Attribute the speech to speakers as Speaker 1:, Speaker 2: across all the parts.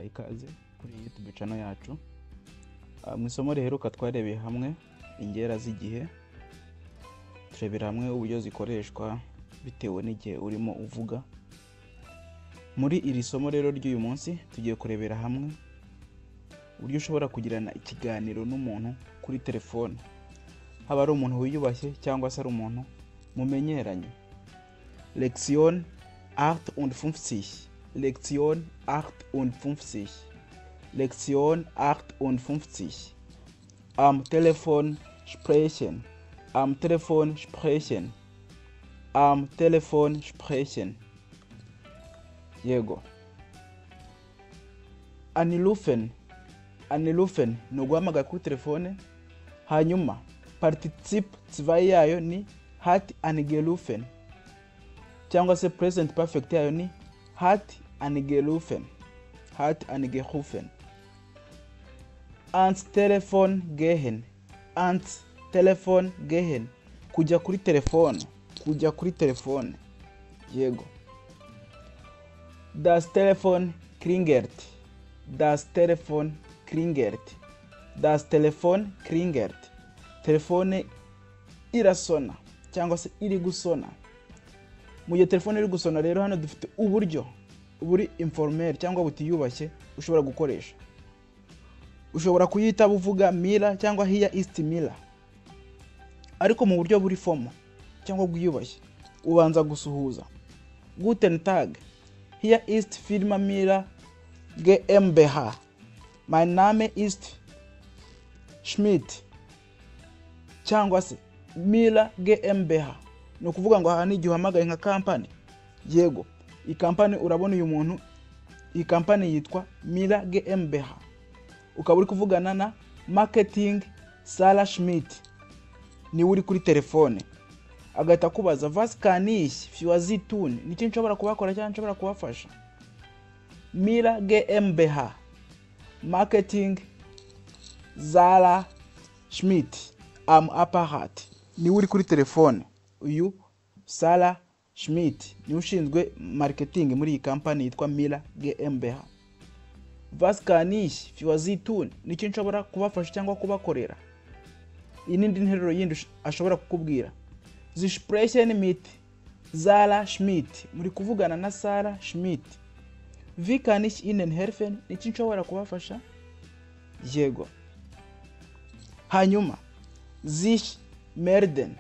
Speaker 1: ikaze kuri YouTube channel yacu. Mu isomo riheruka twarebeye hamwe ingera z'igihe, turebera hamwe uburyo zikoreshwa bitewe n'igihe urimo uvuga. Muri iri somo rero ry'uyu munsi tugiye kurebera hamwe uburyo ushobora kugirana ikiganiro n'umuntu kuri telefone, haba ari umuntu wiyubashye cyangwa se ari umuntu mumenyeranye. Lektion 58. Lektion 58. Lektion 58. Am Telefon sprechen. Am Telefon sprechen. Am Telefon sprechen. Yego. Anrufen. Anrufen ni uguhamagara kuri telefone. Hanyuma participe 2 yayo ni hat angerufen, cyangwa se present perfect yayo ni hat angerufen. Hat angerufen. Ans Telefon gehen. Ans Telefon gehen. Kujya kuri telefone. Kujya kuri telefone. Yego. Das Telefon klingelt. Das Telefon klingelt. Das Telefon klingelt. Telefone irasona cyangwa se iri gusona. Mu gihe telefone iri gusona rero hano dufite uburyo buri informel cyangwa butiyubashye ushobora gukoresha. Ushobora kuyita buvuga Mila cyangwa here is Mila. Ariko mu buryo buri formal cyangwa bwiyubashye ubanza gusuhuza. Guten Tag. Hier ist Firma Mila GmbH. Mein Name ist Schmidt. Cyangwa se Mila GmbH. No kuvuga ngo aha ni igihe uhamagaye nka company. Yego. Iyi company urabona uyu muntu, iyi company yitwa Mila GmbH. Ukaba uri kuvugana na marketing Sarah Schmidt. Ni uri kuri telefone. Agahita kubaza was kann ich für Sie tun? Niki nshobora kubakora cyangwa nshobora kubafasha? Mila GmbH. Marketing Sarah Schmidt am Apparat. Ni uri kuri telefone. Uyu Sarah Schmidt ni ushinzwe marketing muri iyi company yitwa Mila GmbH. Was kann ich für Sie tun? Niki nshobora kubafasha cyangwa kubakorera? Iyi ni indi nteruro yindi ashobora kukubwira. Sie sprechen mit Sarah Schmidt. Muri kuvugana na Sarah Schmidt. Wie kann ich Ihnen helfen? Niki nshobora kubafasha? Yego. Hanyuma sich melden.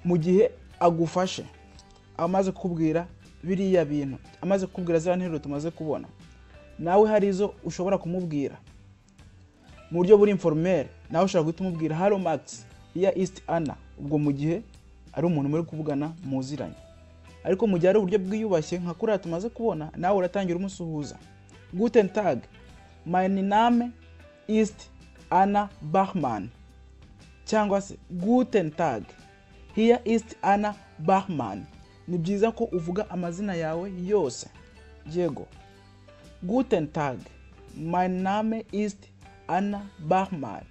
Speaker 1: Mu gihe agufashe amaze kukubwira biriya bintu, amaze kukubwira za nteruro tumaze kubona, nawe hari izo ushobora kumubwira mu buryo buri informel. Nawe ushobora guhita umubwira hello Max, here is Anna. Ubwo mu gihe ari umuntu muri kuvugana muziranye. Ariko mu gihe ari uburyo bwiyubashye nka kuriya tumaze kubona, nawe uratangira umusuhuza. Guten Tag. Mein Name ist Anna Bachmann. Cyangwa se Guten Tag. Here is Anna Bachmann. Ni byiza ko uvuga amazina yawe yose. Yego. Guten Tag. Mein Name ist Anna Bachmann.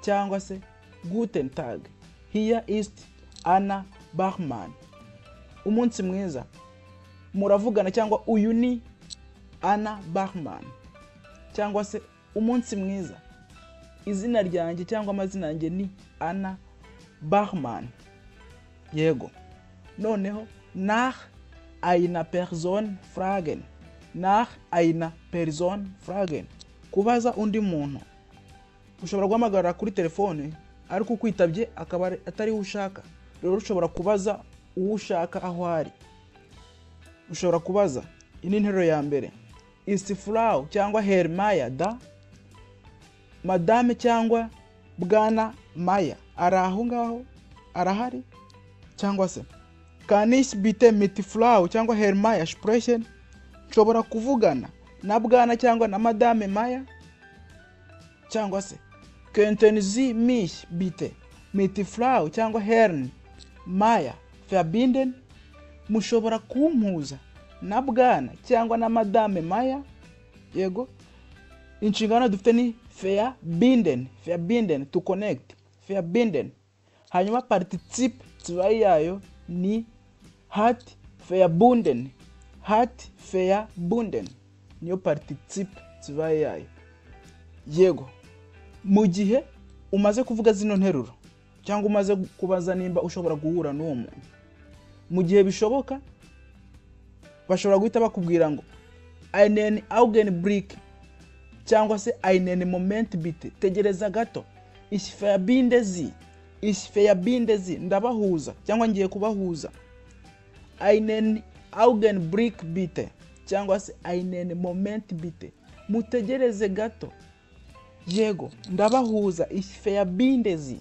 Speaker 1: Cyangwa se Guten Tag. Here is Anna Bachmann. Umunsi mwiza. Muravugana cyangwa uyu ni Anna Bachmann. Cyangwa se umunsi mwiza. Izina ryanjye cyangwa amazina yanjye ni Anna Bachmann. Yego. Noneho nach einer Person fragen. Nach einer Person fragen. Kubaza undi muntu. Ushobora guhamagara kuri telefone ariko kwitabye akaba atari ushaka. Rero ushobora kubaza uwo ushaka aho ari. Ushobora kubaza ini nteruro ya mbere. Ist Frau cyangwa Herr Maya da? Madame cyangwa Bwana Maya araho ngaho? Arahari? Cyangwa se kann ich bitte mit Frau cyangwa Herr Maya sprechen? Nshobora kuvugana na Bwana cyangwa na Madame Maya? Cyangwa se könnten Sie mich bitte mit Frau cyangwa Herrn Maya verbinden? Mushobora kumpuza na Bwana cyangwa na Madame Maya? Yego. Inshingano dufite ni verbinden. Verbinden, to connect. Verbinden. Hanyuma participe 2 yayo ni hat verbunden. Hat verbunden. niyo participe 2 yayo. Yego, mu gihe umaze kuvuga zino nteruro cyangwa umaze kubaza nimba ushobora guhura n'uwo muntu, mu gihe bishoboka bashobora guhita bakubwira ngo einen Augenblick cyangwa se einen Moment bitte, tegereza gato, ich verbinde sie, ndabahuza cyangwa ngiye kubahuza. Einen Augenblick bitte cyangwa se einen Moment bitte, mutegereze gato. Yego, ndabahuza, ich verbinde sie.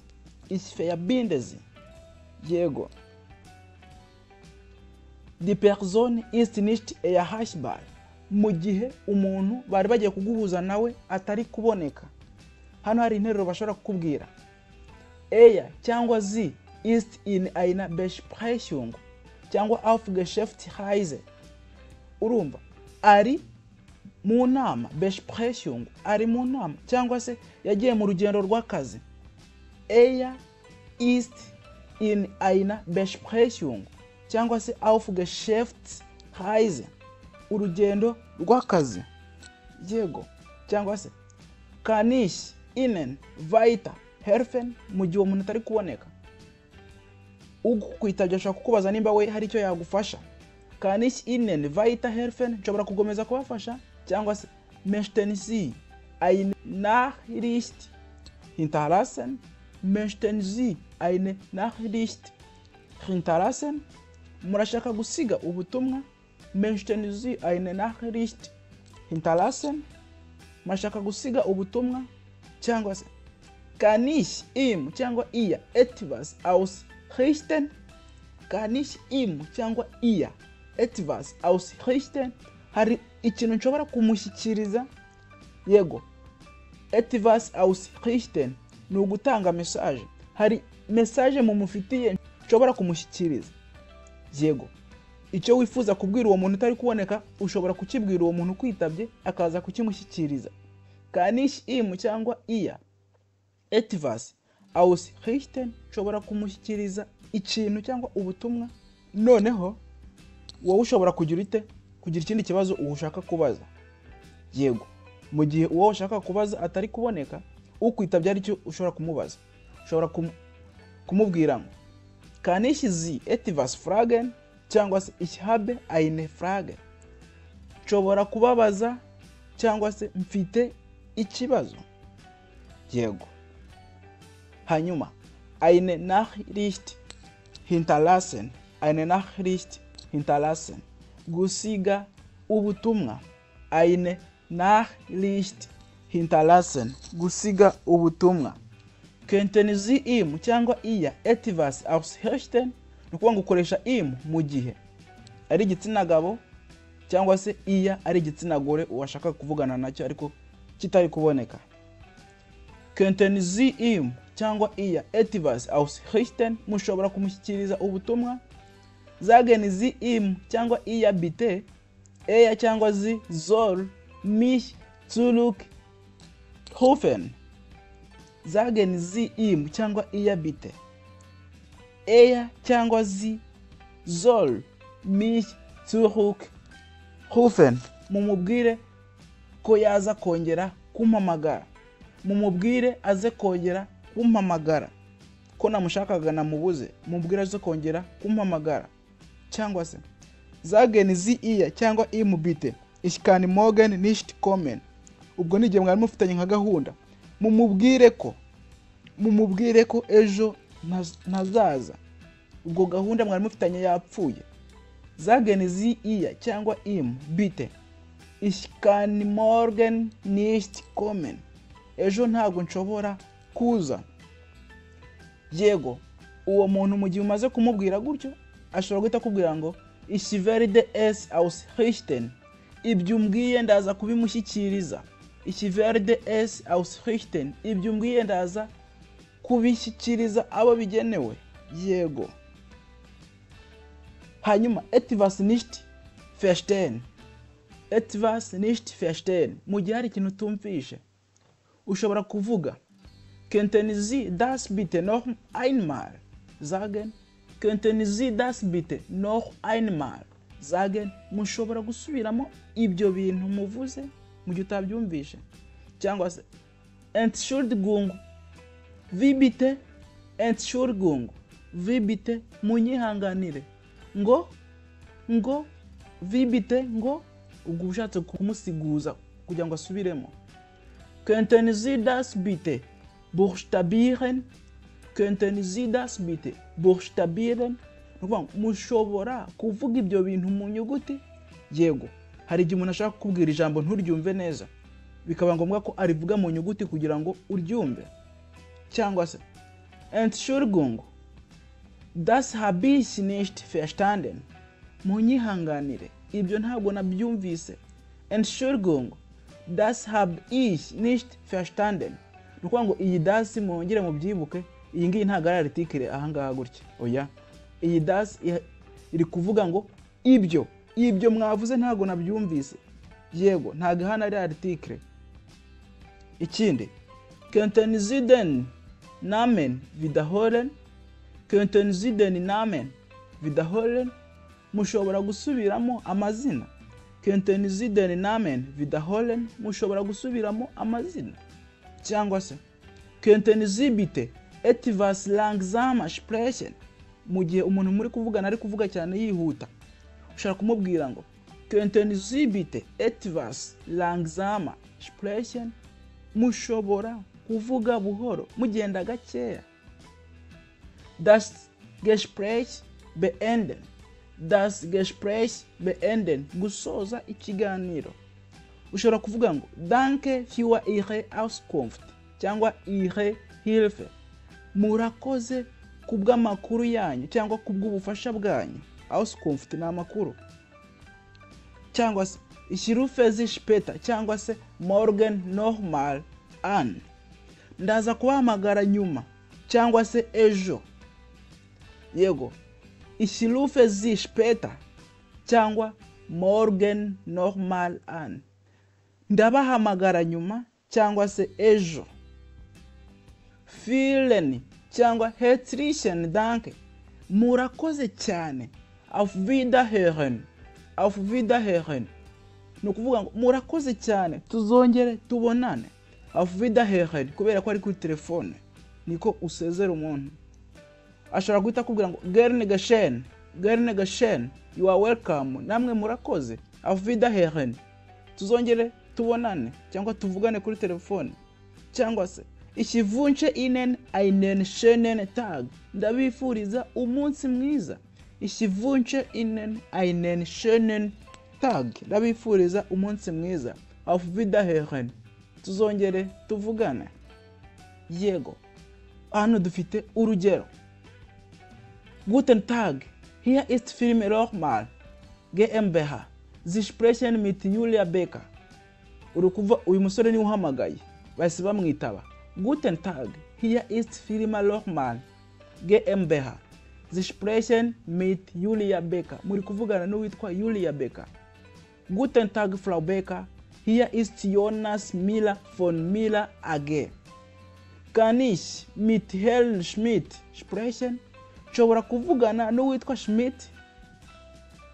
Speaker 1: Yego, die Person ist nicht erreichbar, mu gihe umuntu bari bagiye kuguhuza nawe atari kuboneka. Hano hari interuro bashobora kukubwira, er cyangwa sie ist in einer Besprechung cyangwa auf Geschäftsreise. Urumva, ari mu nama, Besprechung, ari mu nama cyangwa se yagiye mu rugendo rw'akazi. Er ist in einer Besprechung cyangwa se auf Geschäftsreise, urugendo rw'akazi. Yego, cyangwa se kann ich Ihnen weiter helfen, mu gihe umuntu atari kuboneka. Ugukwitabye ashobora kukubaza nimba we hari icyo yagufasha. Kann ich Ihnen weiter helfen, nshobora kugomeza kubafasha, cyangwa se möchten Sie eine Nachricht hinterlassen, möchten Sie eine Nachricht hinterlassen, murashaka gusiga ubutumwa, möchten Sie eine Nachricht hinterlassen, murashaka gusiga ubutumwa. Cyangwa se kann ich ihm cyangwa ihr etwas ausrichten, kann ich ihm cyangwa ihr etwas ausrichten, hari ikintu nshobora kumushyikiriza. Yego, etwas ausrichten ni ugutanga message, hari message mumufitiye nshobora kumushyikiriza. Yego, icyo wifuza kubwira uwo muntu utari kuboneka ushobora kukibwira uwo muntu kwitabye akaza kukimushyikiriza. Kann ich ihm cyangwa ihr etwas ausrichten, nshobora kumushyikiriza ikintu cyangwa ubutumwa. Noneho wowe ushobora kugira ikindi kibazo ushaka kubaza. Yego, mu gihe uwo ushaka kubaza atari kuboneka, ukwitabye ari cyo ushobora kumubaza, ushobora kumubwira ngo kann ich Sie etwas fragen cyangwa se ich habe eine Frage, nshobora kubabaza cyangwa se mfite ikibazo. Yego, hanyuma eine Nachricht hinterlassen, gusiga ubutumwa. Eine Nachricht hinterlassen, gusiga ubutumwa. Könnten Sie ihm cyangwa ihr etwas ausrichten, nukuvuga ngo ukoresha im mu gihe ari igitsina gabo cyangwa se iya ari igitsina gore uwashaka kuvugana nacyo ariko kitari kuboneka. Könnten Sie ihm cyangwa ihr etwas ausrichten, mushobora kumushyikiriza ubutumwa. Sagen Sie ihm cyangwa ihr bitte, er cyangwa sie soll mich zurückrufen. Sagen Sie ihm cyangwa ihr bitte, er cyangwa sie soll mich zurückrufen. Mumubwire ko yaza kongera kumpamagara, mumubwire aze kongera kumpamagara, ko namushakaga namubuze, mubwire aze kongera kumpamagara. Cyangwa se sagen Sie ihr cyangwa ihm bitte, ich kann morgen nicht kommen. Ubwo n'igihe mwari mufitanye nka gahunda, mumubwire ko ejo ntazaza, ubwo gahunda mwari mufitanye yapfuye. Sagen Sie ihr cyangwa ihm bitte, ich kann morgen nicht kommen, ejo ntabwo nshobora kuza. Yego, uwo muntu mu gihe umaze kumubwira gutyo ashobora guhita kubwira ngo ich werde es ausrichten, ibyo umbwiye ndaza kubimushyikiriza. Ich werde es ausrichten, ibyo umbwiye ndaza kubishyikiriza abo bigenewe. Yego, hanyuma etwas nicht verstehen, mu gihe hari ikintu utumvishe ushobora kuvuga könnten Sie das bitte noch einmal sagen, könnten Sie das bitte noch einmal sagen, mushobora gusubiramo ibyo bintu muvuze mu gihe utabyumvishe. Cyangwa se Entschuldigung, wie bitte? Entschuldigung, wie bitte? Munyihanganire. Ngo wie bitte? Ngo ubwo ushatse kumusiguza kugira ngo asubiremo. Könnten Sie das bitte buchstabieren? Könnten Sie das bitte buchstabieren? Mushobora kuvuga ibyo bintu mu nyuguti? Yego. Hari igihe umuntu ashaka kukubwira ijambo nturyumve neza, bikaba ngombwa ko arivuga mu nyuguti kugira ngo uryumve. Cyangwa se Entschuldigung, das habe ich nicht verstanden. Munyihanganire, ibyo ntabwo nabyumvise. Entschuldigung, das habe ich nicht verstanden. Nukuvuga ngo iyi das mwongere mubyibuke, iyi ngiyi ntabwo ari article ahangaha gutya. Oya, iyi das iri kuvuga ngo ibyo mwavuze ntabwo nabyumvise. Yego, ntabwo hano ari article. Ikindi, könnten Sie den Namen wiederholen? Könnten Sie den Namen wiederholen? Mushobora gusubiramo amazina. Könnten Sie den Namen wiederholen? Mushobora gusubiramo amazina. Cyangwa se Könnten Sie bitte etwas langsamer sprechen? Mu gihe umuntu muri kuvugana ari kuvuga cyane yihuta, ushaka kumubwira ngo Könnten Sie bitte etwas langsamer sprechen? Mushobora kuvuga buhoro mugenda gakeya. Das Gespräch beenden. Das Gespräch beenden, gusoza ikiganiro. Ushobora kuvuga ngo danke für Ihre Auskunft cyangwa Ihre Hilfe. Murakoze kubw'amakuru yanyu cyangwa kubw'ubufasha bwanyu. Auskunft ni amakuru. Cyangwa se ich rufe Sie später cyangwa se morgen nochmal an. Ndaza kubahamagara nyuma cyangwa se ejo. Yego, ich rufe Sie später cyangwa morgen nochmal an. Ndabahamagara nyuma cyangwa se ejo. Vielen cyangwa herzlichen Dank. Murakoze cyane. Auf Wiederhören. Auf Wiederhören. Nukuvuga ngo murakoze cyane, tuzongere tubonane. Auf Wiederhören, kubera ko ari kuri telefone niko usezera umuntu. Ashobora guhita kubwira ngo gerne geschehen, gerne geschehen, you are welcome, namwe murakoze. Auf Wiederhören, tuzongere tubonane cyangwa tuvugane kuri telefone. Cyangwa se ich wünsche Ihnen einen schönen Tag. Ndabifuriza umunsi mwiza. Ich wünsche Ihnen einen schönen Tag. Ndabifuriza umunsi mwiza. Auf Wiederhören. Tuzongere tuvugane. Yego. Hano dufite urugero. Guten Tag. Hier ist Firma Rochmal GmbH. Sie sprechen mit Julia Becker. Urukuva uyu musore ni uhamagaye. Bahise bamwitaba. Guten Tag. Hier ist Firma Rochmal GmbH. Sie sprechen mit Julia Becker. Muri kuvugana n'uwitwa Julia Becker. Guten Tag, Frau Becker. Hier ist Jonas Miller von Miller AG. Kann ich mit Herrn Schmidt sprechen? Nshobora kuvugana n'uwitwa Schmidt?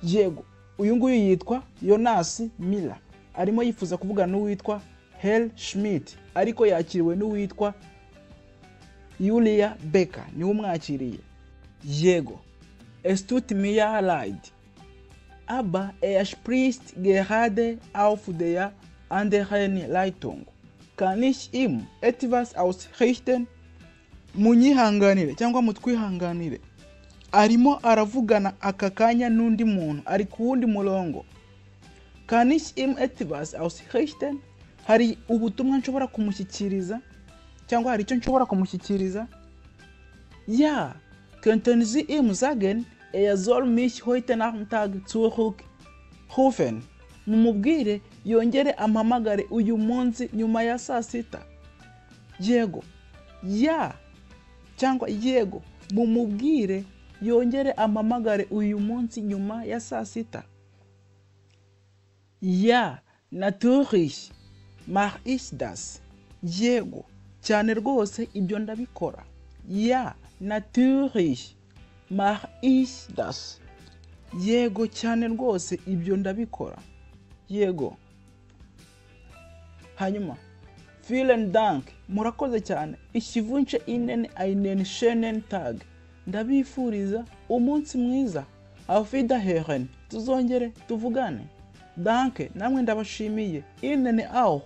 Speaker 1: Yego, uyu nguyu yitwa Jonas Miller. Arimo yifuza kuvugana n'uwitwa Herr Schmidt, ariko yakiriwe n'uwitwa Julia Becker. Ni umwakiriye. Yego. Es tut mir leid. Aber spricht gerade auf der anderen Leitung. Kann ich ihm etwas ausrichten? Munyihanganire cyangwa mutwihanganire. Arimo aravugana aka kanya n'undi muntu ari ku wundi murongo. Kann ich ihm etwas ausrichten? Hari ubutumwa nshobora kumushyikiriza cyangwa hari icyo nshobora kumushyikiriza? Ja, könnten Sie ihm sagen, soll mich heute Nachmittag zurückrufen? Mumubwire yongere ampamagare uyu munsi nyuma ya saa sita. Yego. Ya. Cyangwa yego. Mumubwire yongere ampamagare uyu munsi nyuma ya saa sita. Ja, natürlich mach ich das. Yego. Cyane rwose ibyo ndabikora. Ja, natürlich mach ich das. yego cyane rwose ibyo ndabikora, yego. Hanyuma vielen Dank, murakoze cyane, ich wünsche Ihnen einen schönen Tag, ndabifuriza umunsi mwiza, auf Wiederhören, tuzongere tuvugane. Danke, namwe ndabashimiye, Ihnen auch,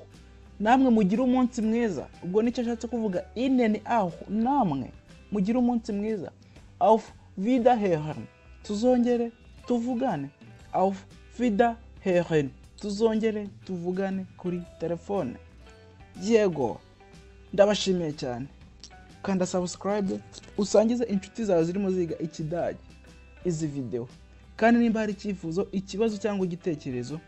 Speaker 1: namwe mugire umunsi mwiza. Ubwo nicyo ashatse kuvuga, Ihnen auch, namwe mugire umunsi mwiza, auf Wiederhören, tuzongere tuvugane, auf Wiederhören, tuzongere tuvugane kuri telefone. Yego, ndabashimiye cyane. Kanda subscribe, usangize inshuti zawe zirimo ziga Ikidage izi video. Kandi nimba hari icyifuzo, ikibazo cyangwa igitekerezo,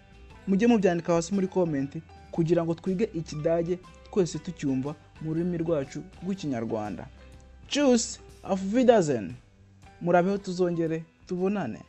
Speaker 1: mujye mubyandika hasi muri comment kugira ngo twige Ikidage twese tucyumva mu rurimi rwacu rw'Ikinyarwanda. Tschüss, auf Wiedersehen. Murabeho, tuzongere tubonane.